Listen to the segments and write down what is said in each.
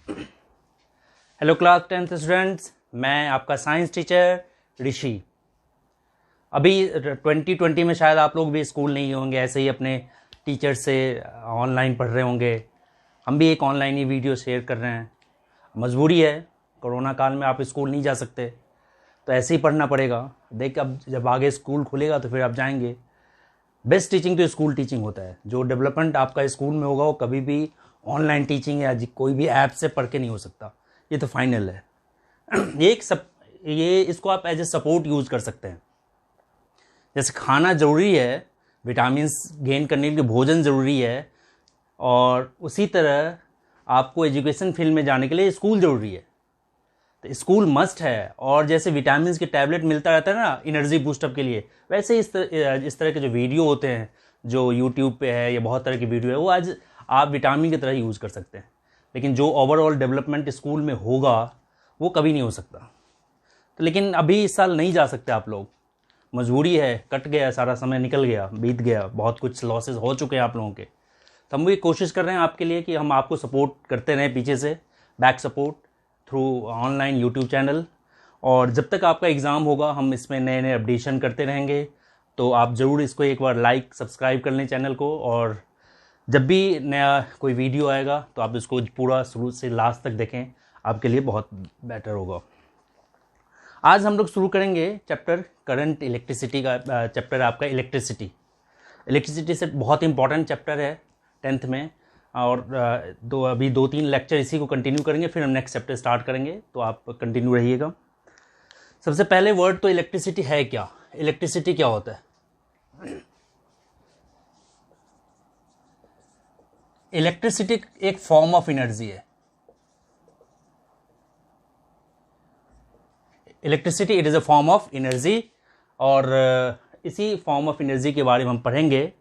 Hello class 10th students, मैं आपका science teacher ऋषि। अभी 2020 में शायद आप लोग भी स्कूल नहीं होंगे, ऐसे ही अपने टीचर से ऑनलाइन पढ़ रहे होंगे। हम भी एक ऑनलाइन ही वीडियो शेयर कर रहे हैं। मजबूरी है, कोरोना काल में आप स्कूल नहीं जा सकते तो ऐसे ही पढ़ना पड़ेगा। देख, अब जब आगे स्कूल खुलेगा तो फिर आप जाएंगे। बेस्ट टीचिंग तो स्कूल टीचिंग होता है। जो डेवलपमेंट आपका स्कूल में होगा वो कभी भी ऑनलाइन टीचिंग या कोई भी ऐप से पढ़ के नहीं हो सकता। ये तो फाइनल है। ये इसको आप एज ए सपोर्ट यूज़ कर सकते हैं। जैसे खाना ज़रूरी है, विटामिन गेन करने के लिए भोजन ज़रूरी है, और उसी तरह आपको एजुकेशन फील्ड में जाने के लिए स्कूल ज़रूरी है। तो स्कूल मस्ट है। और जैसे विटामिन के टैबलेट मिलता रहता है ना एनर्जी बूस्टअप के लिए, वैसे इस तरह के जो वीडियो होते हैं जो यूट्यूब पे है या बहुत तरह की वीडियो है, वो आज आप विटामिन की तरह यूज़ कर सकते हैं। लेकिन जो ओवरऑल डेवलपमेंट स्कूल में होगा वो कभी नहीं हो सकता। तो लेकिन अभी इस साल नहीं जा सकते आप लोग, मजबूरी है, कट गया, सारा समय निकल गया, बीत गया, बहुत कुछ लॉसेस हो चुके हैं आप लोगों के। तो हम भी कोशिश कर रहे हैं आपके लिए कि हम आपको सपोर्ट करते रहें पीछे से, back support through online YouTube channel. और जब तक आपका एग्ज़ाम होगा हम इसमें नए नए अपडेशन करते रहेंगे। तो आप ज़रूर इसको एक बार लाइक सब्सक्राइब कर लें चैनल को, और जब भी नया कोई वीडियो आएगा तो आप इसको पूरा शुरू से लास्ट तक देखें, आपके लिए बहुत बेटर होगा। आज हम लोग शुरू करेंगे चैप्टर करंट इलेक्ट्रिसिटी का। चैप्टर आपका इलेक्ट्रिसिटी से बहुत इंपॉर्टेंट चैप्टर है 10th में। और अभी 2-3 लेक्चर इसी को कंटिन्यू करेंगे, फिर हम नेक्स्ट चैप्टर स्टार्ट करेंगे, तो आप कंटिन्यू रहिएगा। सबसे पहले वर्ड तो इलेक्ट्रिसिटी है क्या, इलेक्ट्रिसिटी क्या होता है। इलेक्ट्रिसिटी एक फॉर्म ऑफ एनर्जी है। Electricity it is a form of energy, और इसी फॉर्म ऑफ एनर्जी के बारे में हम पढ़ेंगे।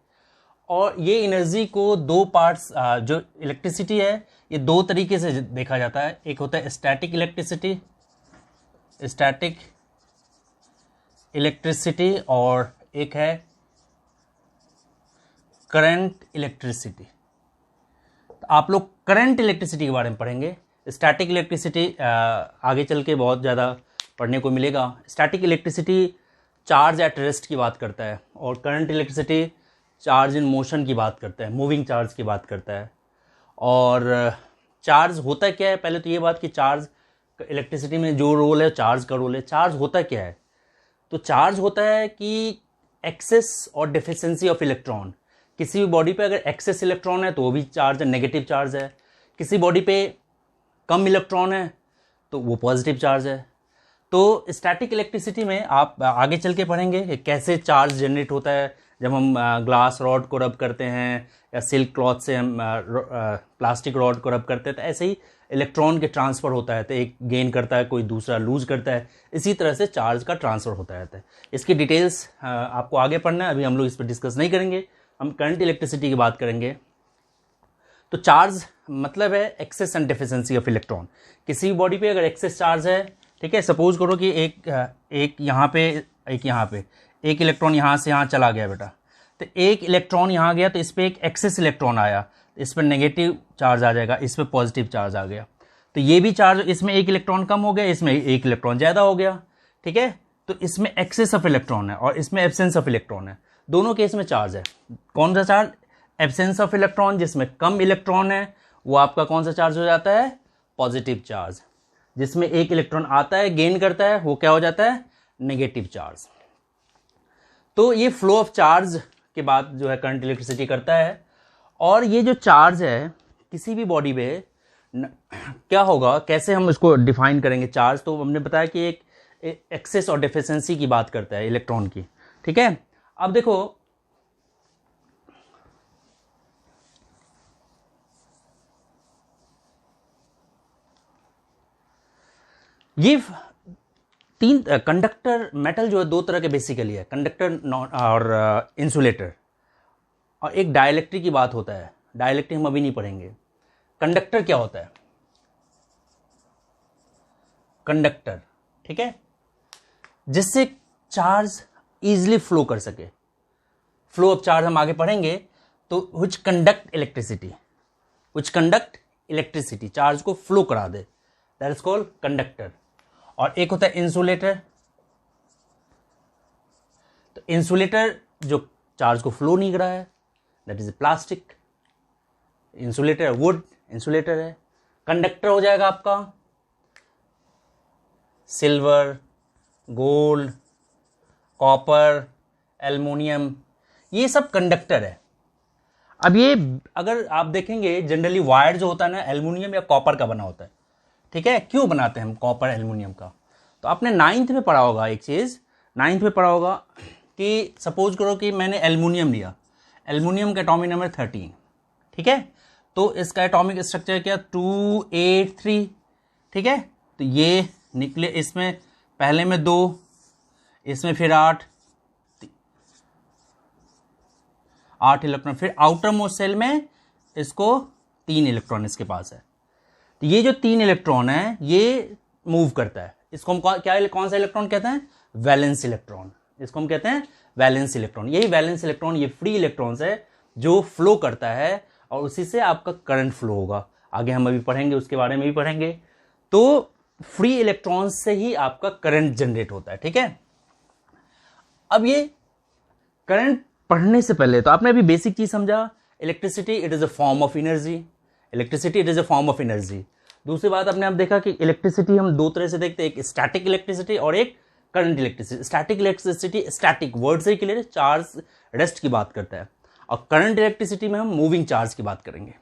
और ये एनर्जी को दो पार्ट्स, जो इलेक्ट्रिसिटी है ये दो तरीके से देखा जाता है। एक होता है स्टैटिक इलेक्ट्रिसिटी, और एक है करंट इलेक्ट्रिसिटी। तो आप लोग करंट इलेक्ट्रिसिटी के बारे में पढ़ेंगे। स्टैटिक इलेक्ट्रिसिटी आगे चल के बहुत ज़्यादा पढ़ने को मिलेगा। Static electricity charge at rest की बात करता है, और current electricity charge in motion की बात करता है, मूविंग चार्ज की बात करता है। और चार्ज होता क्या है, पहले तो ये बात कि चार्ज इलेक्ट्रिसिटी में जो रोल है चार्ज का रोल है। चार्ज होता क्या है, तो चार्ज होता है कि एक्सेस और डिफिशिएंसी ऑफ इलेक्ट्रॉन। किसी भी बॉडी पे अगर एक्सेस इलेक्ट्रॉन है तो वो भी चार्ज है, नेगेटिव चार्ज है। किसी बॉडी पे कम इलेक्ट्रॉन है तो वो पॉजिटिव चार्ज है। तो स्टैटिक इलेक्ट्रिसिटी में आप आगे चल के पढ़ेंगे कि कैसे चार्ज जनरेट होता है जब हम ग्लास रॉड को रब करते हैं, या सिल्क क्लॉथ से हम प्लास्टिक रॉड को रब करते हैं। तो ऐसे ही इलेक्ट्रॉन के ट्रांसफ़र होता है, तो एक गेन करता है, कोई दूसरा लूज करता है। इसी तरह से चार्ज का ट्रांसफ़र होता रहता है। इसकी डिटेल्स आपको आगे पढ़ना है, अभी हम लोग इस पर डिस्कस नहीं करेंगे। हम करंट इलेक्ट्रिसिटी की बात करेंगे। तो चार्ज मतलब है excess and deficiency of electron. किसी भी बॉडी पे अगर एक्सेस चार्ज है, ठीक है, सपोज करो कि एक यहाँ पे, एक यहाँ पे, एक इलेक्ट्रॉन यहाँ से यहाँ चला गया बेटा, तो एक इलेक्ट्रॉन यहाँ गया तो इस पर एक एक्सेस इलेक्ट्रॉन आया, इस पर नेगेटिव चार्ज आ जाएगा, इस पर पॉजिटिव चार्ज आ गया। तो ये भी चार्ज, इसमें एक इलेक्ट्रॉन कम हो गया, इसमें एक इलेक्ट्रॉन ज़्यादा हो गया, ठीक है। तो इसमें एक्सेस ऑफ इलेक्ट्रॉन है और इसमें एब्सेंस ऑफ इलेक्ट्रॉन है। दोनों केस में चार्ज है। कौन सा चार्ज, एब्सेंस ऑफ इलेक्ट्रॉन, जिसमें कम इलेक्ट्रॉन है वो आपका कौन सा चार्ज हो जाता है, पॉजिटिव चार्ज। जिसमें एक इलेक्ट्रॉन आता है, गेन करता है, वो क्या हो जाता है, नेगेटिव चार्ज। तो ये फ्लो ऑफ चार्ज के बाद जो है करंट इलेक्ट्रिसिटी करता है। और ये जो चार्ज है किसी भी बॉडी पे क्या होगा, कैसे हम इसको डिफाइन करेंगे चार्ज, तो हमने बताया कि एक एक्सेस और डेफिशिएंसी की बात करता है इलेक्ट्रॉन की, ठीक है। अब देखो, ये तीन कंडक्टर मेटल जो है दो तरह के बेसिकली है, कंडक्टर और इंसुलेटर। और एक डाइलेक्ट्रिक की बात होता है, डाइलेक्ट्रिक हम अभी नहीं पढ़ेंगे। कंडक्टर क्या होता है, कंडक्टर, ठीक है, जिससे चार्ज इजीली फ्लो कर सके। फ्लो ऑफ चार्ज हम आगे पढ़ेंगे। तो विच कंडक्ट इलेक्ट्रिसिटी, इलेक्ट्रिसिटी, चार्ज को फ्लो करा दे, दैट इज कॉल्ड कंडक्टर। और एक होता है इंसुलेटर। तो इंसुलेटर जो चार्ज को फ्लो नहीं करा है, that is plastic. Insulator would insulator है। कंडक्टर हो जाएगा आपका सिल्वर, गोल्ड, कॉपर, एल्युमिनियम, ये सब कंडक्टर है। अब ये अगर आप देखेंगे जनरली वायर जो होता है ना एल्युमिनियम या कॉपर का बना होता है, ठीक है। क्यों बनाते हैं हम कॉपर एल्युमिनियम का? तो आपने 9th में पढ़ा होगा एक चीज़, 9th में पढ़ा होगा कि सपोज करो कि मैंने एल्युमिनियम लिया, एल्युमिनियम का एटॉमिक नंबर 13, ठीक है। तो इसका एटॉमिक स्ट्रक्चर क्या 283, ठीक है। तो ये निकले, इसमें पहले में 2, इसमें फिर 8 इलेक्ट्रॉन, फिर आउटर मोस्ट सेल में इसको 3 इलेक्ट्रॉन इसके पास है। तो ये जो 3 इलेक्ट्रॉन है ये मूव करता है, इसको हम क्या कौन सा इलेक्ट्रॉन कहते हैं? Valence electron. इसको हम कहते हैं वैलेंस इलेक्ट्रॉन। यही वैलेंस इलेक्ट्रॉन, ये फ्री इलेक्ट्रॉन्स है जो फ्लो करता है और उसी से आपका करंट फ्लो होगा। आगे हम अभी पढ़ेंगे, उसके बारे में भी पढ़ेंगे। तो फ्री इलेक्ट्रॉन्स से ही आपका करंट जनरेट होता है, ठीक है। अब ये करंट पढ़ने से पहले तो आपने अभी बेसिक चीज समझा, electricity it is a form of energy. Electricity it is a form of energy. दूसरी बात आपने अब देखा कि इलेक्ट्रिसिटी हम दो तरह से देखते हैं, एक स्टैटिक इलेक्ट्रिसिटी और एक current electricity. Static electricity, static word से क्लियर है, चार्ज रेस्ट की बात करता है। और करंट इलेक्ट्रिसिटी में हम मूविंग चार्ज की बात करेंगे,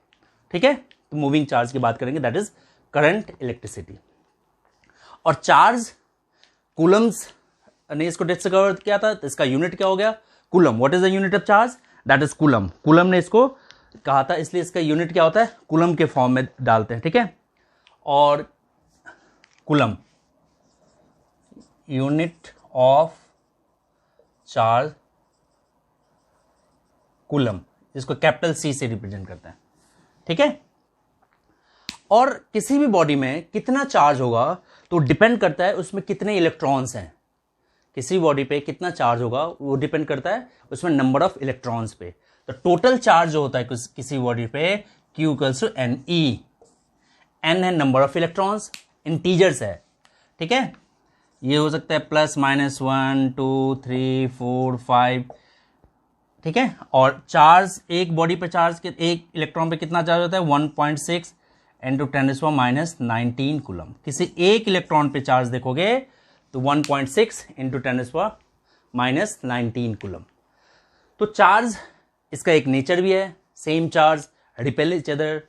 ठीक है। तो मूविंग चार्ज की बात करेंगे, दैट इज करंट इलेक्ट्रिसिटी। और चार्ज कूलम्स ने इसको डिस्कवर किया था, तो इसका यूनिट क्या हो गया? Coulomb. What is the unit of charge? That is coulomb. Coulomb ने इसको कहा था, इसलिए इसका यूनिट क्या होता है? कूलम के फॉर्म में डालते हैं, ठीक है। और coulomb unit of charge, coulomb, इसको कैपिटल सी से रिप्रेजेंट करते हैं, ठीक है। और किसी भी बॉडी में कितना चार्ज होगा तो डिपेंड करता है उसमें कितने इलेक्ट्रॉन्स हैं। किसी बॉडी पे कितना चार्ज होगा वो डिपेंड करता है उसमें नंबर ऑफ इलेक्ट्रॉन्स पे। तो टोटल चार्ज जो होता है किसी बॉडी पे Q equals to N E. N है नंबर ऑफ इलेक्ट्रॉन्स, इंटीजर्स है, ठीक है। ये हो सकता है +-1 2 3 4 5, ठीक है। और चार्ज एक बॉडी पे चार्ज के एक इलेक्ट्रॉन पे कितना चार्ज होता है? 1.6 × 10⁻⁹ कूलम। किसी एक इलेक्ट्रॉन पे चार्ज देखोगे तो 1.6 × 10⁻⁹ कूलम। तो चार्ज इसका एक नेचर भी है, same charge repel each other,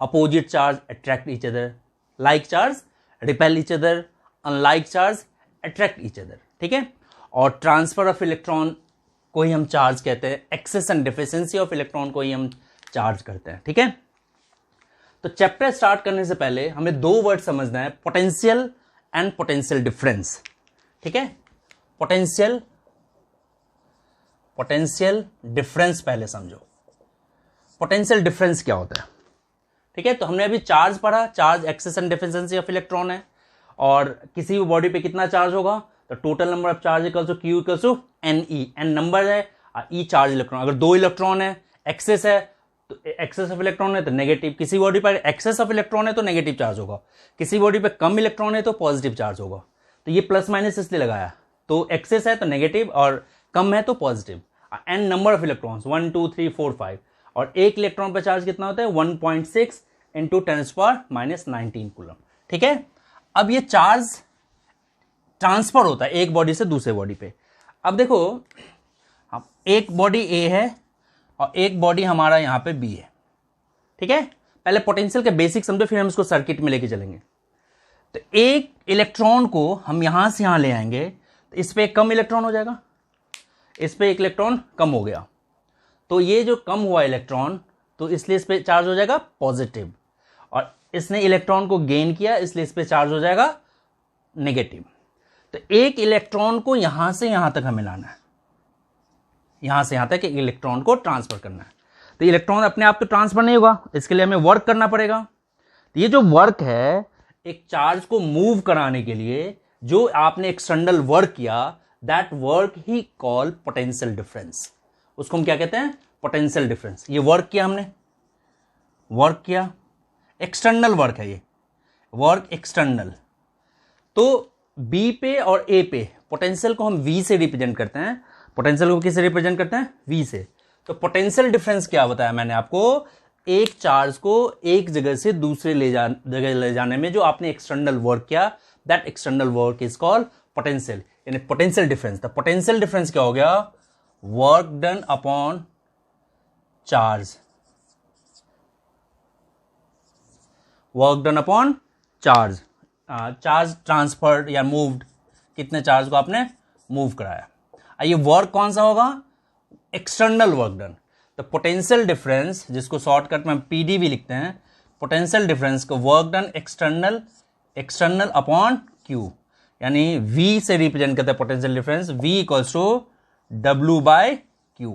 opposite charge attract each other, like charge repel each other, unlike charge attract each other, ठीक है। और ट्रांसफर ऑफ इलेक्ट्रॉन को ही हम चार्ज कहते हैं, excess and deficiency of electron को ही हम चार्ज करते हैं, ठीक है। तो चैप्टर स्टार्ट करने से पहले हमें 2 वर्ड समझना है, पोटेंशियल एंड पोटेंशियल डिफरेंस, ठीक है। पोटेंशियल डिफरेंस पहले समझो। पोटेंशियल डिफरेंस क्या होता है, ठीक है। तो हमने अभी चार्ज पढ़ा, charge excess and deficiency of electron है। और किसी भी बॉडी पे कितना चार्ज होगा तो total number of charge equals to Q equals to N E. N number है, ई चार्ज इलेक्ट्रॉन। अगर 2 इलेक्ट्रॉन है, एक्सेस है तो एक्सेस ऑफ इलेक्ट्रॉन है तो नेगेटिव। किसी बॉडी पर एक्सेस ऑफ इलेक्ट्रॉन है तो नेगेटिव चार्ज होगा, किसी बॉडी पे कम इलेक्ट्रॉन है तो पॉजिटिव चार्ज होगा। तो ये प्लस माइनस इसलिए लगाया, तो एक्सेस है तो नेगेटिव और कम है तो positive. N number of electrons 1 2 3 4 5। और एक इलेक्ट्रॉन पर चार्ज कितना होता है? 1.6 × 10⁻⁹ कूलम, ठीक है। अब ये चार्ज ट्रांसफर होता है एक बॉडी से दूसरे बॉडी पे। अब देखो, एक बॉडी ए है और एक बॉडी हमारा यहां पे बी है, ठीक है। पहले पोटेंशियल के बेसिक समझो, फिर हम इसको सर्किट में लेके चलेंगे। तो एक इलेक्ट्रॉन को हम यहां से यहां ले आएंगे तो इस पे एक कम इलेक्ट्रॉन हो जाएगा, इस पे एक इलेक्ट्रॉन कम हो गया। तो ये जो कम हुआ इलेक्ट्रॉन, तो इसलिए इस पे चार्ज हो जाएगा पॉजिटिव। और इसने इलेक्ट्रॉन को गेन किया, इसलिए इस पे चार्ज हो जाएगा नेगेटिव। तो एक इलेक्ट्रॉन को यहां से यहां तक हमें लाना है, यहां से यहां तक एक इलेक्ट्रॉन को ट्रांसफर करना है। तो इलेक्ट्रॉन अपने आप तो ट्रांसफर नहीं होगा, इसके लिए हमें वर्क करना पड़ेगा। तो ये जो वर्क है एक चार्ज को मूव कराने के लिए जो आपने एक्सटर्नल वर्क किया, that work he call potential difference. उसको हम क्या कहते हैं? Potential difference. ये वर्क किया हमने, वर्क किया, एक्सटर्नल वर्क है ये, वर्क एक्सटर्नल। तो बी पे और ए पे पोटेंशियल को हम वी से रिप्रेजेंट करते हैं। पोटेंशियल को किससे रिप्रेजेंट करते हैं? वी से। तो पोटेंशियल डिफरेंस क्या बताया मैंने आपको? एक चार्ज को एक जगह से दूसरे जगह ले जाने में जो आपने एक्सटर्नल वर्क किया, that external work is called potential, यानी potential difference. The potential difference क्या हो गया? Work done upon charge, work done upon charge, charge transferred या मूव्ड, कितने चार्ज को आपने मूव कराया। ये वर्क कौन सा होगा? External work done. तो पोटेंशियल डिफरेंस, जिसको शॉर्टकट में पीडी भी लिखते हैं, पोटेंशियल डिफरेंस को work done external upon Q, यानी वी से रिप्रेजेंट करते हैं potential difference. V equals to W by Q.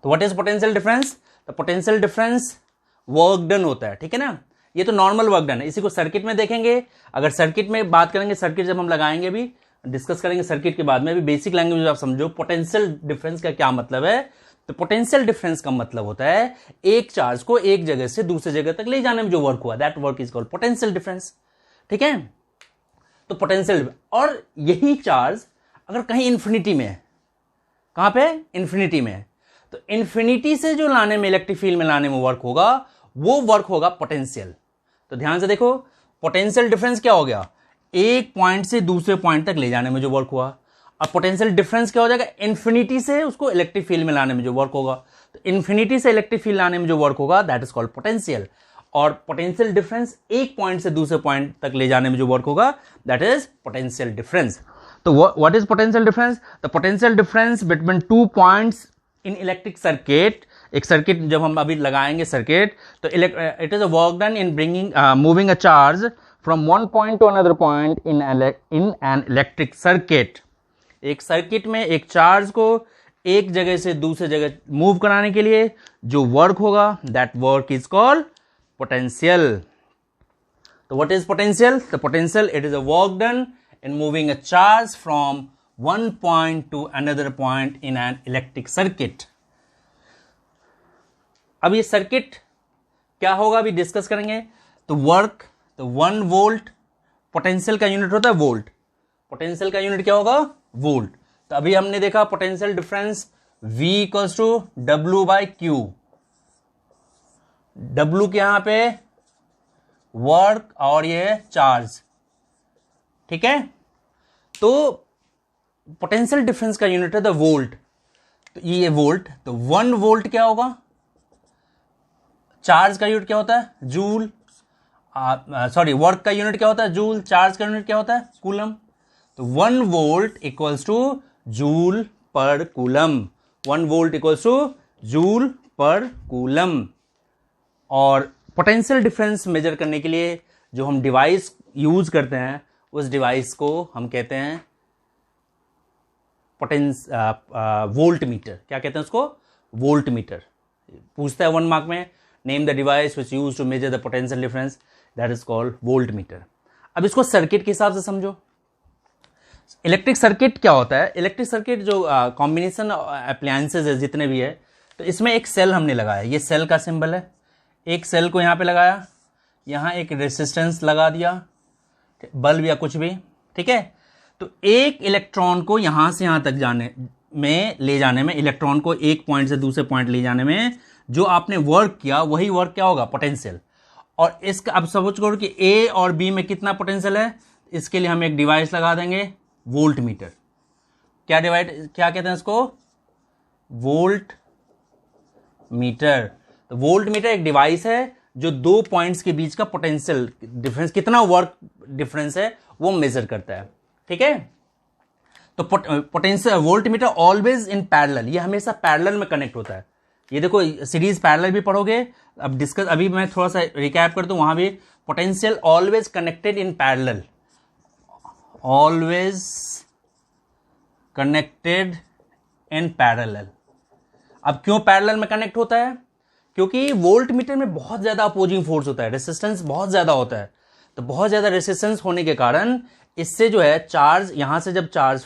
तो what is potential difference? The potential difference work done होता है, ठीक है ना। ये तो नॉर्मल वर्क डन है, इसी को सर्किट में देखेंगे। अगर सर्किट में बात करेंगे, सर्किट जब हम लगाएंगे भी, डिस्कस करेंगे सर्किट के बाद में भी, बेसिक लैंग्वेज आप समझो पोटेंशियल डिफरेंस का क्या मतलब है। तो पोटेंशियल डिफरेंस का मतलब होता है एक चार्ज को एक जगह से दूसरी जगह तक ले जाने में जो वर्क हुआ, that work is called potential difference, ठीक है। तो पोटेंशियल, और यही चार्ज अगर कहीं इंफिनिटी में है, कहां पे? इंफिनिटी में है, तो इंफिनिटी से जो लाने में, इलेक्ट्रिक फील्ड में लाने में वर्क होगा, वो वर्क होगा पोटेंशियल। तो ध्यान से देखो, पोटेंशियल डिफरेंस क्या हो गया? एक पॉइंट से दूसरे पॉइंट तक ले जाने में जो वर्क हुआ। अब पोटेंशियल डिफरेंस क्या हो जाएगा? इन्फिनिटी से उसको इलेक्ट्रिक फील्ड में लाने में जो वर्क होगा। तो इन्फिनिटी से इलेक्ट्रिक फील्ड लाने में जो वर्क होगा, दैट इज कॉल्ड पोटेंशियल। और पोटेंशियल डिफरेंस एक पॉइंट से दूसरे पॉइंट तक ले जाने में जो वर्क होगा, दैट इज पोटेंशियल डिफरेंस। तो what is potential difference? The potential difference between two points in electric circuit. एक सर्किट जब हम अभी लगाएंगे सर्किट, तो it is a work done in bringing moving a charge from one point to another point in an electric circuit. एक circuit में एक charge को एक जगह से दूसरे जगह मूव कराने के लिए जो वर्क होगा, that work is called potential. तो what is potential? The potential, it is a work done in moving a charge from one point to another point in an electric circuit. अब ये circuit क्या होगा अभी discuss करेंगे। तो work, तो 1 volt, potential का यूनिट होता है वोल्ट, पोटेंशियल का यूनिट क्या होगा? वोल्ट। तो अभी हमने देखा potential difference V equals to W by Q. W के यहां पे वर्क और ये चार्ज, ठीक है। तो पोटेंशियल डिफरेंस का यूनिट है द वोल्ट। तो ये वोल्ट, तो 1 वोल्ट क्या होगा? चार्ज का यूनिट क्या होता है? जूल। सॉरी, वर्क का यूनिट क्या होता है? जूल। चार्ज का यूनिट क्या होता है? कूलम। तो 1 वोल्ट इक्वल्स टू जूल पर coulomb. 1 volt equals two joule पर कूलम। और पोटेंशियल डिफरेंस मेजर करने के लिए जो हम डिवाइस यूज करते हैं, उस डिवाइस को हम कहते हैं वोल्ट मीटर। क्या कहते हैं उसको? Volt meter. पूछता है 1 मार्क में, name the device which use to measure the potential difference, that is called volt meter. अब इसको सर्किट के हिसाब से समझो। इलेक्ट्रिक सर्किट क्या होता है? इलेक्ट्रिक सर्किट जो कॉम्बिनेशन अप्लायंसेज है जितने भी है, तो इसमें एक सेल हमने लगाया, ये सेल का सिंबल है। एक सेल को यहां पे लगाया, यहां एक रेसिस्टेंस लगा दिया, बल्ब या कुछ भी, ठीक है। तो एक इलेक्ट्रॉन को यहां से यहां तक ले जाने में, इलेक्ट्रॉन को एक पॉइंट से दूसरे पॉइंट ले जाने में जो आपने वर्क किया, वही वर्क क्या होगा? पोटेंशियल। और इसका अब समझ करो कि ए और बी में कितना पोटेंशियल है, इसके लिए हम एक डिवाइस लगा देंगे, वोल्ट मीटर। क्या कहते हैं इसको? Volt meter. तो वोल्ट मीटर एक डिवाइस है जो 2 पॉइंट्स के बीच का पोटेंशियल डिफरेंस, कितना वर्क डिफरेंस है, वो मेजर करता है, ठीक है। तो potential volt meter always in parallel, ये हमेशा पैरेलल में कनेक्ट होता है। ये देखो सीरीज पैरेलल भी पढ़ोगे। अब डिस्कस, अभी मैं थोड़ा सा रिकैप कर दूं, वहां भी potential always connected in parallel, always connected in parallel. अब क्यों पैरेलल में कनेक्ट होता है? क्योंकि वोल्ट मीटर में बहुत ज्यादा अपोजिंग फोर्स होता है, रेसिस्टेंस बहुत ज्यादा होता है। तो बहुत ज्यादा रेसिस्टेंस होने के कारण इससे जो है चार्ज, यहां से जब चार्ज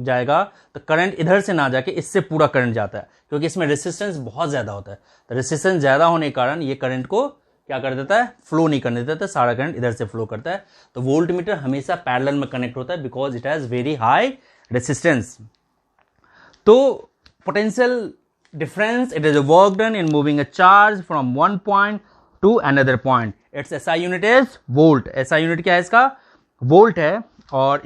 जाएगा तो करंट इधर से ना जाके इससे पूरा करंट जाता है, क्योंकि इसमें रेसिस्टेंस बहुत ज्यादा होता है। तो रेसिस्टेंस ज्यादा होने के कारण ये करंट को क्या कर देता है, फ्लो नहीं करने देता, सारा करंट इधर से फ्लो करता है। तो वोल्ट मीटर हमेशा पैरेलल में कनेक्ट होता है because it has very high resistance. तो potential difference, it is a work done in moving a charge from one point to another point. Its SI unit is volt. SI unit क्या है इसका, volt है। और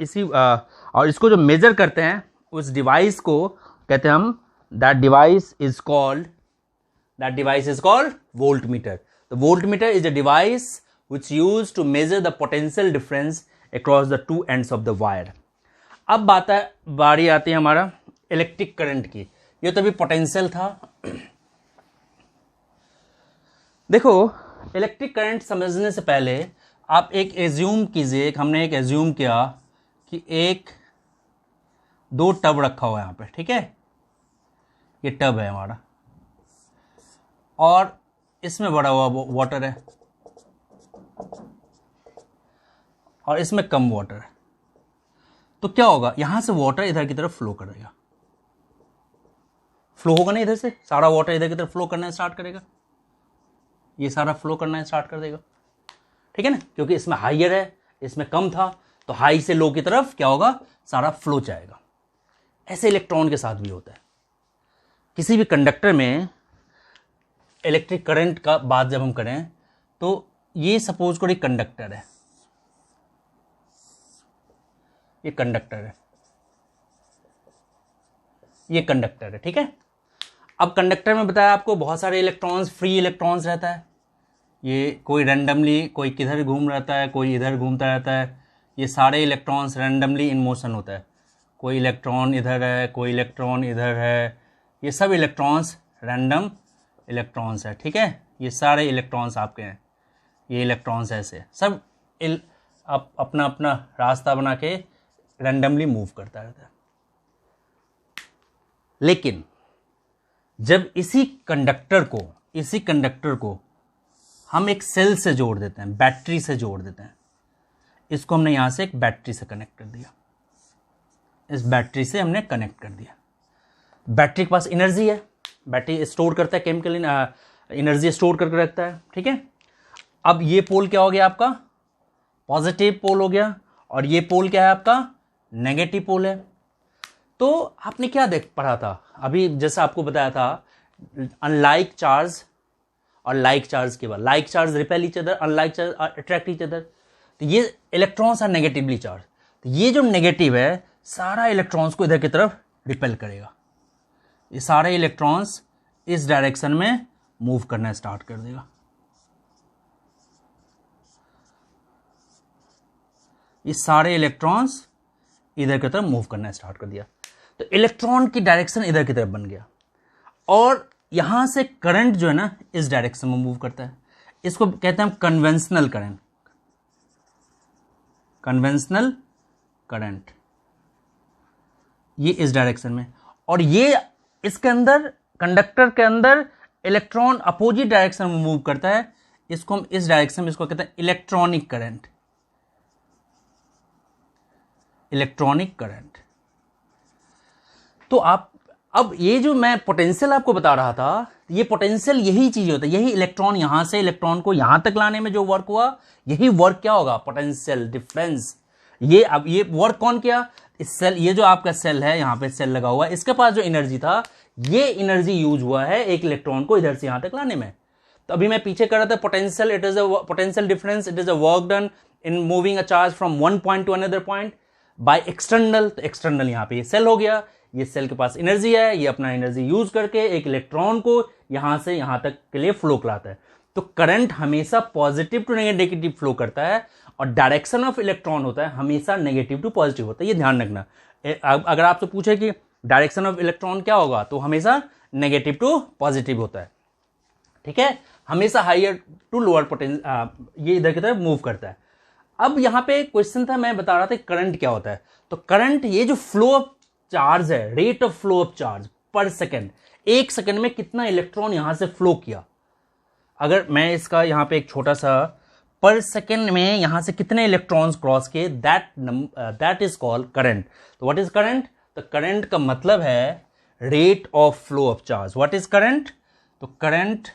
और इसको जो major करते हैं उस डिवाइस को कहते हैं हम, that device is called voltmeter. The voltmeter is a device which used to measure the potential difference across the two ends of the wire. अब बारी आती है हमारा इलेक्ट्रिक करंट की। ये तो अभी पोटेंशियल था। देखो, इलेक्ट्रिक करंट समझने से पहले आप एक एज्यूम कीजिए, हमने एक एज्यूम किया कि एक दो टब रखा हुआ है यहाँ पे, ठीक है, ये टब है हमारा और इसमें भरा हुआ वाटर है और इसमें कम वाटर है। तो क्या होगा, यहां से वाटर इधर की तरफ फ्लो करेगा, फ्लो होगा ना, इधर से सारा वाटर इधर की तरफ फ्लो करना स्टार्ट करेगा, ये सारा फ्लो करना स्टार्ट कर देगा, ठीक है ना, क्योंकि इसमें हाइयर है, इसमें कम था, तो हाई से लो की तरफ क्या होगा, सारा फ्लो जाएगा। ऐसे इलेक्ट्रॉन के साथ भी होता है। किसी भी कंडक्टर में इलेक्ट्रिक करंट का बात जब हम करें तो ये सपोज करो एक कंडक्टर है, ये कंडक्टर है, ये कंडक्टर है, ठीक है। अब कंडक्टर में बताया आपको बहुत सारे इलेक्ट्रॉन्स, फ्री इलेक्ट्रॉन्स रहता है, ये कोई रैंडमली कोई किधर घूम रहता है, कोई इधर घूमता रहता है, ये सारे इलेक्ट्रॉन्स रैंडमली इन मोशन होता है, कोई इलेक्ट्रॉन इधर है, कोई इलेक्ट्रॉन इधर है, ये सब इलेक्ट्रॉन्स रैंडम इलेक्ट्रॉन्स है, ठीक है। ये सारे इलेक्ट्रॉन्स आपके हैं, ये इलेक्ट्रॉन्स ऐसे सब अपना अपना रास्ता बना के रैंडमली मूव करता रहता है। लेकिन जब इसी कंडक्टर को हम एक सेल से जोड़ देते हैं, बैटरी से जोड़ देते हैं, इसको हमने यहां से एक बैटरी से कनेक्ट कर दिया, इस बैटरी से हमने कनेक्ट कर दिया। बैटरी के पास एनर्जी है, बैटरी स्टोर करता है, केमिकल एनर्जी स्टोर करके रखता है, ठीक है। अब ये पोल क्या हो गया आपका, पॉजिटिव पोल हो गया, और ये पोल क्या है आपका, नेगेटिव पोल है। तो आपने क्या पढ़ा था अभी, जैसा आपको बताया था, अनलाइक चार्ज और लाइक चार्ज के बाद, like charge repel each other, unlike charge attract each other. तो ये इलेक्ट्रॉन्स आर नेगेटिवली चार्ज, तो ये जो नेगेटिव है सारा इलेक्ट्रॉन्स को इधर की तरफ रिपेल करेगा, ये सारे इलेक्ट्रॉन्स इस डायरेक्शन में मूव करना स्टार्ट कर देगा। ये सारे इलेक्ट्रॉन्स इधर की तरफ मूव करना स्टार्ट कर दिया, तो इलेक्ट्रॉन की डायरेक्शन इधर की तरफ बन गया, और यहां से करंट जो है ना इस डायरेक्शन में मूव करता है। इसको कहते हैं हम कन्वेंशनल करंट, कन्वेंशनल करंट, ये इस डायरेक्शन में, और ये इसके अंदर कंडक्टर के अंदर इलेक्ट्रॉन अपोजिट डायरेक्शन में मूव करता है, इसको हम इस डायरेक्शन में, इसको कहते हैं इलेक्ट्रॉनिक करंट, इलेक्ट्रॉनिक करंट। तो आप अब ये जो मैं पोटेंशियल आपको बता रहा था, ये पोटेंशियल यही चीज होता है, यही इलेक्ट्रॉन यहां से इलेक्ट्रॉन को यहां तक लाने में जो वर्क हुआ, यही वर्क क्या होगा, पोटेंशियल डिफरेंस। ये अब ये वर्क कौन किया, इस सेल, ये जो आपका सेल है, यहां पे सेल लगा हुआ है, इसके पास जो एनर्जी था, ये एनर्जी यूज हुआ है एक इलेक्ट्रॉन को इधर से यहां तक लाने में। तो अभी मैं पीछे कर रहा था potential, it is a potential difference, it is a work done in moving a charge from one point to another point by external. तो एक्सटर्नल यहां पे ये सेल हो गया, ये सेल के पास एनर्जी है, ये अपना एनर्जी यूज करके एक इलेक्ट्रॉन को यहां से यहां तक के लिए फ्लो कराता है। तो करंट हमेशा पॉजिटिव टू नेगेटिव फ्लो करता है, और डायरेक्शन ऑफ इलेक्ट्रॉन होता है हमेशा नेगेटिव टू पॉजिटिव होता है, ये ध्यान रखना। अगर आपसे पूछे कि डायरेक्शन ऑफ इलेक्ट्रॉन क्या होगा, तो हमेशा नेगेटिव टू पॉजिटिव होता है, ठीक है, हमेशा हाइयर टू लोअर पोटेंशियल, ये इधर की तरफ मूव करता है। अब यहां पे क्वेश्चन था, मैं बता रहा था करंट क्या होता है। तो करंट, ये जो फ्लो ऑफ चार्ज है, rate of flow of charge पर सेकेंड, एक सेकेंड में कितना इलेक्ट्रॉन यहां से फ्लो किया। अगर मैं इसका यहां पे एक छोटा सा, पर सेकेंड में यहां से कितने इलेक्ट्रॉन्स क्रॉस किए, दैट इज कॉल्ड करंट। तो व्हाट इज करंट, तो करंट का मतलब है rate of flow of charge. What is current, तो करंट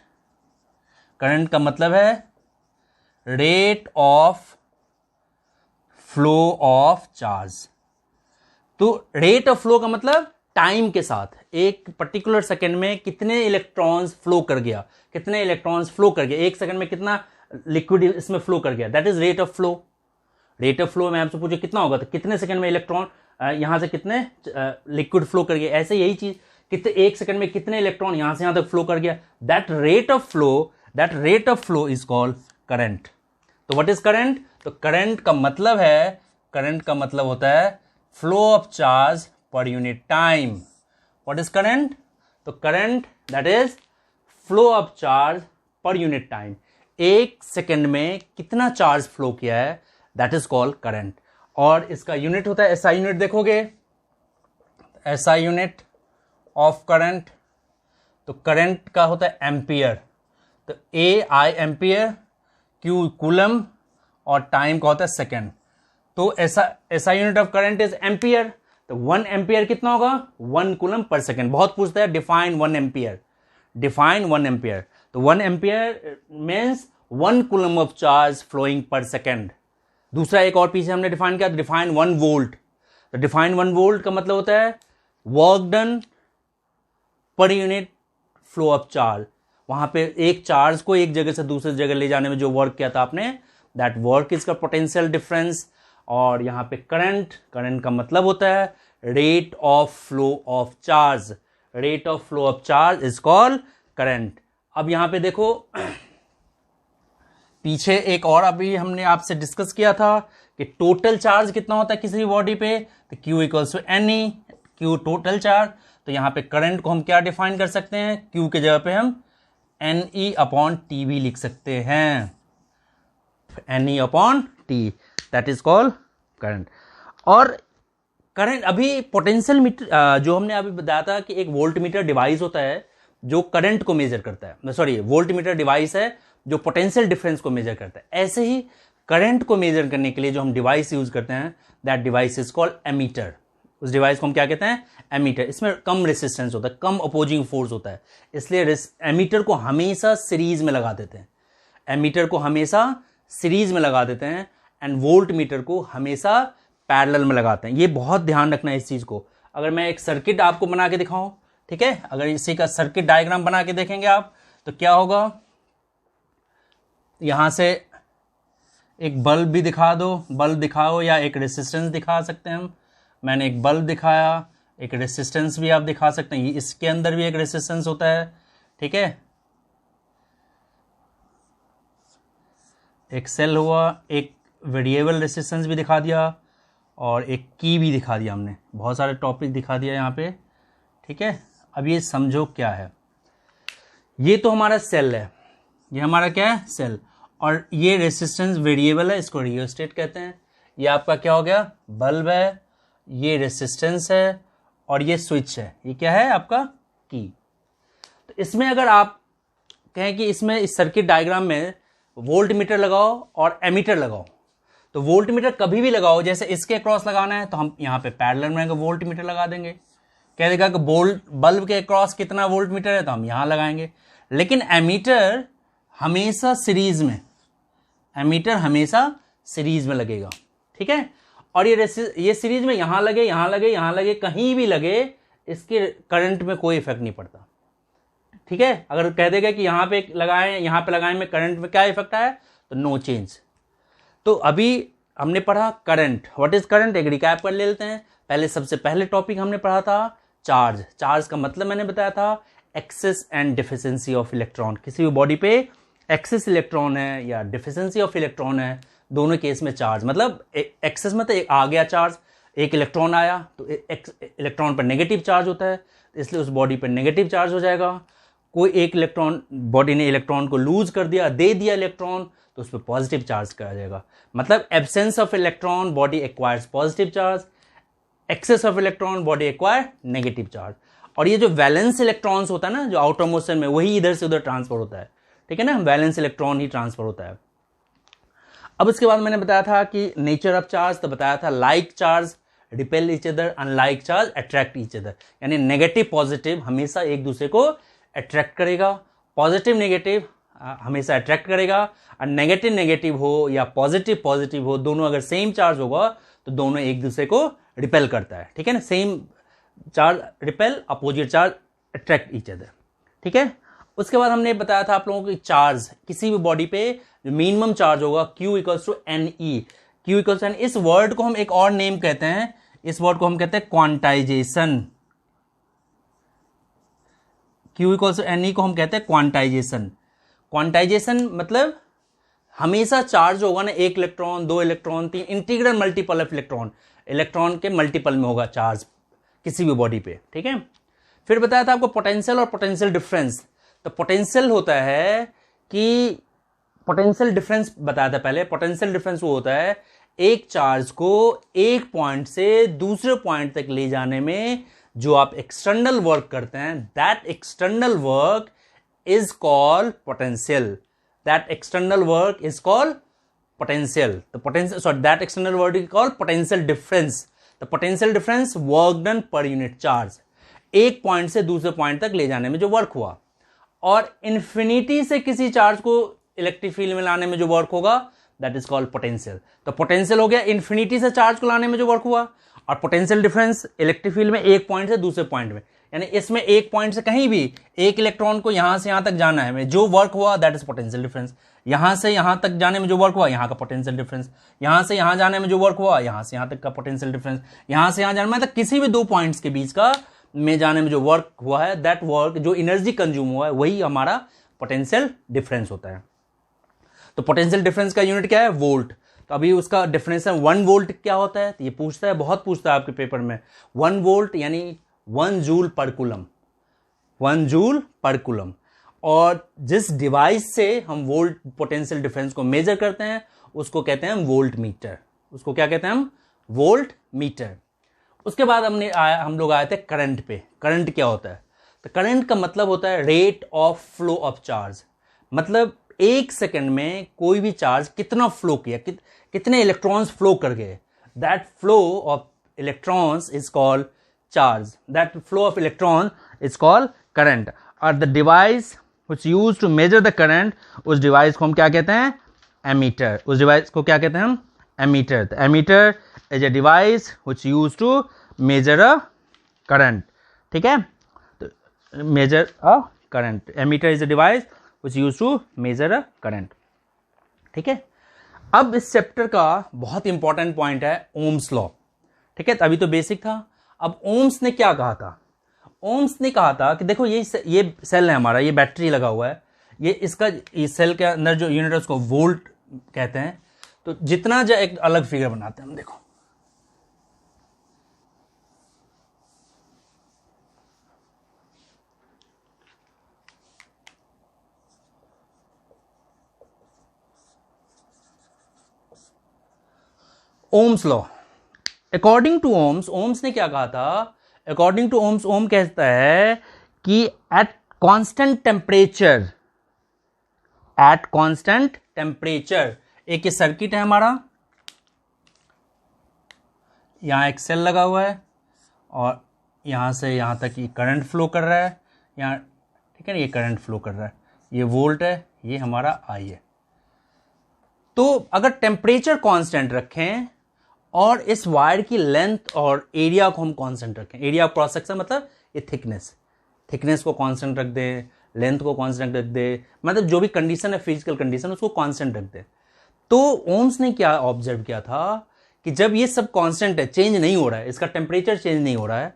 का मतलब है rate of flow of charge. तो रेट ऑफ फ्लो का मतलब टाइम के साथ एक पर्टिकुलर सेकेंड में कितने इलेक्ट्रॉन्स फ्लो कर गया, कितने इलेक्ट्रॉन्स फ्लो कर गया, एक सेकंड में कितना लिक्विड इसमें फ्लो कर गया, that is rate of flow. Rate of flow में आपसे पूछे कितना होगा, तो कितने सेकंड में इलेक्ट्रॉन यहां से कितने लिक्विड फ्लो कर गया, ऐसे यही चीज कितने एक सेकंड में कितने इलेक्ट्रॉन यहां से यहां तक फ्लो कर गया, that rate of flow is called current. तो व्हाट इज करंट? तो करंट का मतलब है, करंट का मतलब होता है flow of charge per unit time. What is current? तो current that is flow of charge per unit time, एक सेकंड में कितना चार्ज फ्लो किया है, दैट इज कॉल्ड करंट। और इसका यूनिट होता है एसआई यूनिट, देखोगे एसआई यूनिट ऑफ करंट, तो करंट का होता है एम्पियर, तो ए आई एम्पियर, क्यू कूलम और टाइम का होता है सेकेंड। तो SI unit of current is ampere, तो 1 एम्पियर कितना होगा, 1 कूलम पर सेकेंड। बहुत पूछता है डिफाइन 1 एम्पियर, डिफाइन 1 एम्पियर, तो 1 ampere means 1 coulomb of charge flowing per second. दूसरा एक और पीछे हमने डिफाइन किया, डिफाइन 1 वोल्ट, तो डिफाइन 1 वोल्ट का मतलब होता है work done per unit flow of charge. वहां पे एक चार्ज को एक जगह से दूसरी जगह ले जाने में जो वर्क किया था आपने, दैट वर्क इज का पोटेंशियल डिफरेंस। और यहां पे करंट, करंट का मतलब होता है rate of flow of charge, rate of flow of charge is called current. अब यहां पे देखो पीछे एक और अभी हमने आपसे डिस्कस किया था कि टोटल चार्ज कितना होता है किसी बॉडी पे, तो Q equals to NE, Q total charge. तो यहां पे करंट को हम क्या डिफाइन कर सकते हैं, Q के जगह पे हम NE अपॉन T भी लिख सकते हैं, NE upon T, that is called current. और करंट अभी पोटेंशियल मीटर जो हमने अभी बताया था कि एक वोल्ट मीटर डिवाइस होता है जो करंट को मेजर करता है, सॉरी वोल्ट मीटर डिवाइस है जो पोटेंशियल डिफरेंस को मेजर करता है। ऐसे ही करंट को मेजर करने के लिए जो हम डिवाइस यूज करते हैं, that device is called ammeter. उस डिवाइस को हम क्या कहते हैं, एमीटर। इसमें कम रेसिस्टेंस होता है, कम अपोजिंग फोर्स होता है, इसलिए एमीटर को हमेशा सीरीज में लगा देते हैं, एमीटर को हमेशा सीरीज में लगा देते हैं, एंड वोल्ट मीटर को हमेशा पैरेलल में लगाते हैं। ये बहुत ध्यान रखना है इस चीज को। अगर मैं एक सर्किट आपको बना के दिखाऊं, ठीक है, अगर इसी का सर्किट डायग्राम बना के देखेंगे आप, तो क्या होगा, यहां से एक बल्ब भी दिखा दो, बल्ब दिखाओ, या एक रेसिस्टेंस दिखा सकते हैं हम। मैंने एक बल्ब दिखाया, एक रेसिस्टेंस भी आप दिखा सकते हैं, इसके अंदर भी एक रेसिस्टेंस होता है, ठीक है, एक सेल हुआ, एक वेरिएबल रेसिस्टेंस भी दिखा दिया, और एक की भी दिखा दिया हमने, बहुत सारे टॉपिक दिखा दिया यहाँ पे, ठीक है। अब ये समझो क्या है, ये तो हमारा सेल है, ये हमारा क्या है, सेल, और ये रेसिस्टेंस वेरिएबल है, इसको रियोस्टेट कहते हैं। ये आपका क्या हो गया, बल्ब है, ये रेसिस्टेंस है, और ये स्विच है, ये क्या है आपका की। तो इसमें अगर आप कहें कि इसमें इस सर्किट डायग्राम में वोल्ट मीटर लगाओ और एमीटर लगाओ, तो वोल्ट मीटर कभी भी लगाओ, जैसे इसके क्रॉस लगाना है तो हम यहाँ पे पैरेलल में वोल्ट मीटर लगा देंगे, कह देगा कि बल्ब के क्रॉस कितना वोल्ट मीटर है, तो हम यहाँ लगाएंगे। लेकिन एमीटर हमेशा सीरीज में, एमीटर हमेशा सीरीज में लगेगा, ठीक है। और ये सीरीज में यहां लगे, यहां लगे, यहां लगे, कहीं भी लगे, इसके करंट में कोई इफेक्ट नहीं पड़ता, ठीक है। अगर कह देगा कि यहां पे लगाएं, यहां पे लगाएं, में करंट में क्या इफेक्ट आया, तो नो चेंज। तो अभी हमने पढ़ा करंट, व्हाट इज करंट, एक रिकैप कर लेते हैं। पहले सबसे पहले टॉपिक हमने पढ़ा था चार्ज। चार्ज का मतलब मैंने बताया था excess and deficiency of electron. किसी भी बॉडी पे एक्सेस इलेक्ट्रॉन है या डिफिशिएंसी ऑफ इलेक्ट्रॉन है, दोनों केस में चार्ज, मतलब एक्सेस में तो आ गया चार्ज, एक इलेक्ट्रॉन आया तो इलेक्ट्रॉन पर नेगेटिव चार्ज होता है, इसलिए उस बॉडी पर नेगेटिव चार्ज हो जाएगा। कोई एक इलेक्ट्रॉन, बॉडी ने इलेक्ट्रॉन को लूज कर दिया, दे दिया इलेक्ट्रॉन, तो उस पर पॉजिटिव चार्ज करा जाएगा। मतलब absence of electron body acquires positive charge, excess of electron body acquire negative charge. और ये जो वैलेंस इलेक्ट्रॉन्स होता है ना, जो आउटर मोशन में, वही इधर से उधर ट्रांसफर होता है, ठीक है ना, वैलेंस इलेक्ट्रॉन ही ट्रांसफर होता है। अब उसके बाद मैंने बताया था कि नेचर ऑफ चार्ज, तो बताया था like charge repel each other, unlike charge attract each other, यानी नेगेटिव पॉजिटिव हमेशा एक दूसरे को अट्रैक्ट करेगा, पॉजिटिव नेगेटिव हमेशा अट्रैक्ट करेगा, और नेगेटिव नेगेटिव हो या पॉजिटिव पॉजिटिव हो, दोनों अगर सेम चार्ज होगा तो दोनों एक दूसरे को रिपेल करता है, ठीक है ना। Same charge repel, opposite charge attract each other, ठीक है। उसके बाद हमने बताया था आप लोगों को चार्ज किसी भी बॉडी पे जो मिनिमम चार्ज होगा Q equals to N E, Q equals to N. इस वर्ड को हम एक और नेम कहते हैं, इस वर्ड को हम कहते हैं quantization. Q equals to N E को हम कहते हैं क्वांटाइजेशन। क्वांटाइजेशन मतलब हमेशा चार्ज होगा ना, एक इलेक्ट्रॉन, दो इलेक्ट्रॉन, तीन, integral multiple of electron, electron के मल्टीपल में होगा चार्ज किसी भी बॉडी पे, ठीक है। फिर बताया था आपको पोटेंशियल और पोटेंशियल डिफरेंस। तो पोटेंशियल होता है कि पोटेंशियल डिफरेंस बताया था पहले। पोटेंशियल डिफरेंस वो होता है एक चार्ज को एक पॉइंट से दूसरे पॉइंट तक ले जाने में जो आप एक्सटर्नल वर्क करते हैं, that external work is called potential. That external work is called potential. तो potential, sorry, that external work is called potential difference. The potential difference work done per unit charge, एक point से दूसरे point तक ले जाने में जो work हुआ। और इन्फिनिटी से किसी चार्ज को इलेक्ट्रिक फील्ड में लाने में जो वर्क होगा, दैट इज कॉल्ड पोटेंशियल। तो पोटेंशियल हो गया इन्फिनिटी से चार्ज को लाने में जो वर्क हुआ, और पोटेंशियल डिफरेंस इलेक्ट्रिक फील्ड में एक पॉइंट से दूसरे पॉइंट में, यानी इसमें एक पॉइंट से कहीं भी एक इलेक्ट्रॉन को यहां से यहां तक जाना है, जो वर्क हुआ दैट इज पोटेंशियल डिफरेंस। यहां से यहां तक जाने में जो वर्क हुआ, यहां का पोटेंशियल डिफरेंस। यहां से यहां जाने में जो वर्क हुआ, यहां से यहां तक का पोटेंशियल डिफरेंस। यहां से यहां जाने में, मतलब किसी भी दो पॉइंट्स के बीच का में जाने में जो वर्क हुआ है, दैट वर्क, जो एनर्जी कंज्यूम हुआ है, वही हमारा पोटेंशियल डिफरेंस होता है। तो पोटेंशियल डिफरेंस का यूनिट क्या है? वोल्ट। तो अभी उसका डेफिनेशन 1 वोल्ट क्या होता है, तो ये पूछता है, बहुत पूछता है आपके पेपर में। 1 वोल्ट यानी 1 जूल पर कूलम, 1 जूल पर कूलम। और जिस डिवाइस से हम वोल्ट पोटेंशियल डिफरेंस को मेजर करते हैं उसको कहते हैं वोल्ट मीटर। उसको क्या कहते हैं हम? Volt meter. उसके बाद हम लोग आए थे करंट पे। करंट क्या होता है? तो करंट का मतलब होता है rate of flow of charge. मतलब एक सेकंड में कोई भी चार्ज कितना फ्लो किया, कितने इलेक्ट्रॉन्स फ्लो कर गए, that flow of electrons is called charge, that flow of electron is called current. और the device which used to measure the current, उस डिवाइस को हम क्या कहते हैं? एमीटर। उस डिवाइस को क्या कहते हैं हम? Ammeter. The ammeter is a device which used to measure a current. ठीक है, तो measure a current, ammeter is a device which used to measure a current। ठीक है, अब इस चैप्टर का बहुत इंपॉर्टेंट पॉइंट है ओम्स लॉ। ठीक है, तो अभी तो बेसिक था। अब ओम्स ने क्या कहा था? ओम्स ने कहा था कि देखो ये सेल है हमारा, ये बैटरी लगा हुआ है, ये इसका इस सेल के अंदर जो यूनिट है उसको वोल्ट कहते हैं। तो जितना जो एक अलग फिगर बनाते हैं हम, देखो Ohm's law. According to Ohm's, Ohm's ने क्या कहा था? अकॉर्डिंग टू ओम्स, ओम कहता है कि eight constant temperature, at constant temperature, एक सर्किट है हमारा, यहां एक सेल लगा हुआ है और यहां से यहां तक ये करंट फ्लो कर रहा है, यहां, ठीक है ना, ये करंट फ्लो कर रहा है, ये वोल्ट है, ये हमारा आई है। तो अगर टेम्परेचर कांस्टेंट रखें और इस वायर की लेंथ और एरिया को हम कांस्टेंट रखें, एरिया क्रॉस सेक्शन मतलब ये थिकनेस को कांस्टेंट रख दें, लेंथ को कांस्टेंट रख दे, मतलब जो भी कंडीशन है फिजिकल कंडीशन उसको कांस्टेंट रख दे। तो ओम्स ने क्या ऑब्जर्व किया था कि जब ये सब कांस्टेंट है, चेंज नहीं हो रहा है, इसका टेम्परेचर चेंज नहीं हो रहा है,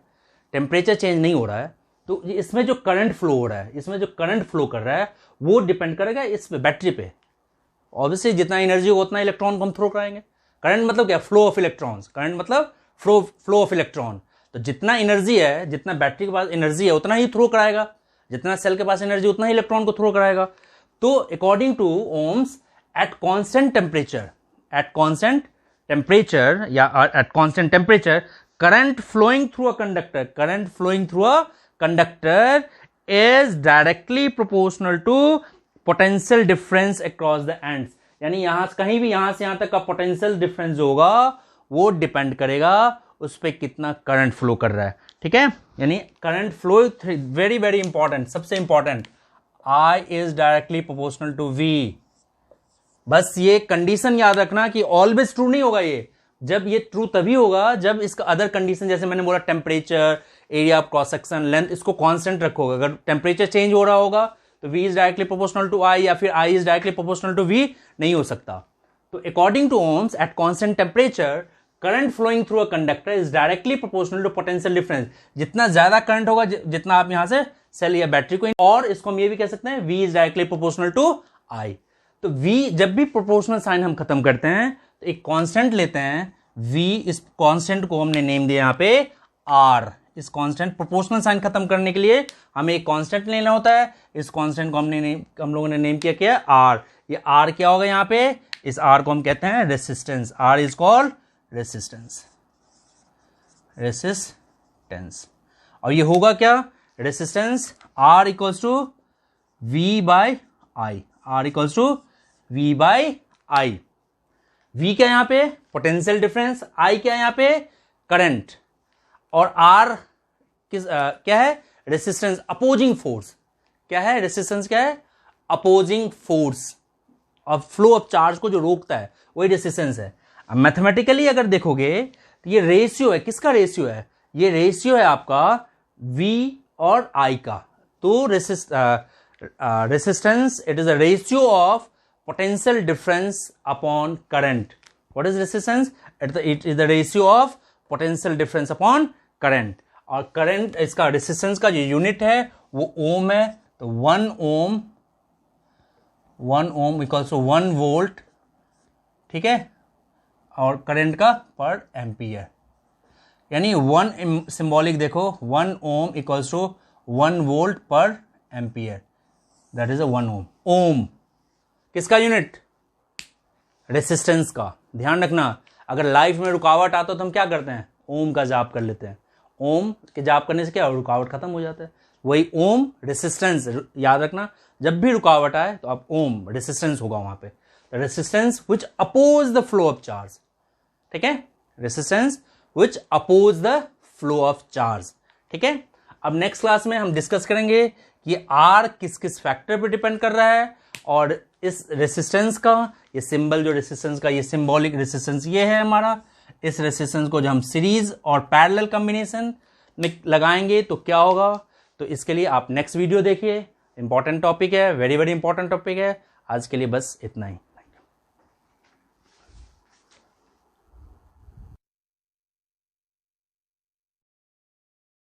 टेम्परेचर चेंज नहीं हो रहा है, तो इसमें जो करंट फ्लो हो रहा है, इसमें जो करंट फ्लो कर रहा है वो डिपेंड करेगा इस बैटरी पे। ऑब्वियसली जितना एनर्जी होगा उतना इलेक्ट्रॉन को हम थ्रो कराएंगे। करंट मतलब क्या? Flow of electrons. करंट मतलब फ्लो ऑफ इलेक्ट्रॉन। तो जितना एनर्जी है, जितना बैटरी के पास एनर्जी है उतना ही थ्रो कराएगा, जितना सेल के पास एनर्जी उतना ही इलेक्ट्रॉन को थ्रो कराएगा। तो according to Ohm's, at constant temperature, at constant temperature या at constant temperature, current flowing through a conductor, current flowing through a conductor is directly proportional to potential difference across the ends. यानी यहां से कहीं भी, यहां से यहां तक का पोटेंशियल डिफरेंस जो होगा वो डिपेंड करेगा उस पर कितना करंट फ्लो कर रहा है। ठीक है, यानी current flow very very important, सबसे important. I is directly proportional to V। बस ये कंडीशन याद रखना कि ऑलवेज ट्रू नहीं होगा ये, जब ये ट्रू तभी होगा जब इसका अदर कंडीशन, जैसे मैंने बोला temperature, area of cross section, length, इसको कांस्टेंट रखोगे। अगर टेम्परेचर चेंज हो रहा होगा तो V is directly proportional to I, या फिर I is directly proportional to V नहीं हो सकता। तो according to Ohm's at constant temperature current flowing through a conductor is directly proportional to potential difference. जितना ज्यादा करंट होगा, जितना आप यहां से सेल या बैटरी को, और इसको हम ये भी कह सकते हैं V is directly proportional to I। तो V, जब भी प्रोपोर्शनल साइन हम खत्म करते हैं तो एक कांस्टेंट लेते हैं V, इस कांस्टेंट को हमने नेम दिया यहां पे R। इस कांस्टेंट प्रोपोर्शनल साइन खत्म करने के लिए हमें एक कांस्टेंट लेना होता है। इस कांस्टेंट को हम लोगों ने नेम किया R। ये R क्या होगा यहां पे, इस R को हम कहते हैं resistance. R is called resistance, resistance. और ये होगा क्या, resistance R equals to V by I। R equals to V by I। V क्या यहां पे, पोटेंशियल डिफरेंस, I क्या यहां पे, करंट, और R क्या है, रेसिस्टेंस, अपोजिंग फोर्स। क्या है रेसिस्टेंस, क्या है, अपोजिंग फोर्स और फ्लो ऑफ चार्ज को जो रोकता है वही रेसिस्टेंस है। अब मैथमेटिकली अगर देखोगे तो ये रेशियो है, किसका रेशियो है, ये रेशियो है आपका V और I का। तो resistance it is a ratio of potential difference upon current. What is resistance, it is the ratio of potential difference upon current. और करंट, इसका रेसिस्टेंस का जो यूनिट है वो ओम है। तो 1 ओम इक्वल्स टू 1 वोल्ट, ठीक है, और करंट का पर एम्पियर, यानी 1 सिंबॉलिक देखो, 1 ओम इक्वल्स टू 1 वोल्ट पर एम्पियर, दैट इज अ 1 ओम। ओम किसका यूनिट, रेसिस्टेंस का। ध्यान रखना, अगर लाइफ में रुकावट आता तो हम क्या करते हैं, ओम का जाप कर लेते हैं। ओम के जाप करने से क्या, रुकावट खत्म हो जाता है। वही ओम रेसिस्टेंस, याद रखना, जब भी रुकावट आए तो आप ओम रेसिस्टेंस होगा वहां पे, resistance which oppose the flow of charge. ठीक है, resistance which oppose the flow of charge. ठीक है, अब नेक्स्ट क्लास में हम डिस्कस करेंगे कि आर किस किस फैक्टर पे डिपेंड कर रहा है, और इस रेसिस्टेंस का ये सिंबल, जो रेसिस्टेंस का ये सिंबॉलिक रेसिस्टेंस ये है हमारा, इस रेसिस्टेंस को जो हम सीरीज और पैरेलल कॉम्बिनेशन में लगाएंगे तो क्या होगा। तो इसके लिए आप नेक्स्ट वीडियो देखिए, इंपॉर्टेंट टॉपिक है, वेरी वेरी इंपॉर्टेंट टॉपिक है। आज के लिए बस इतना ही।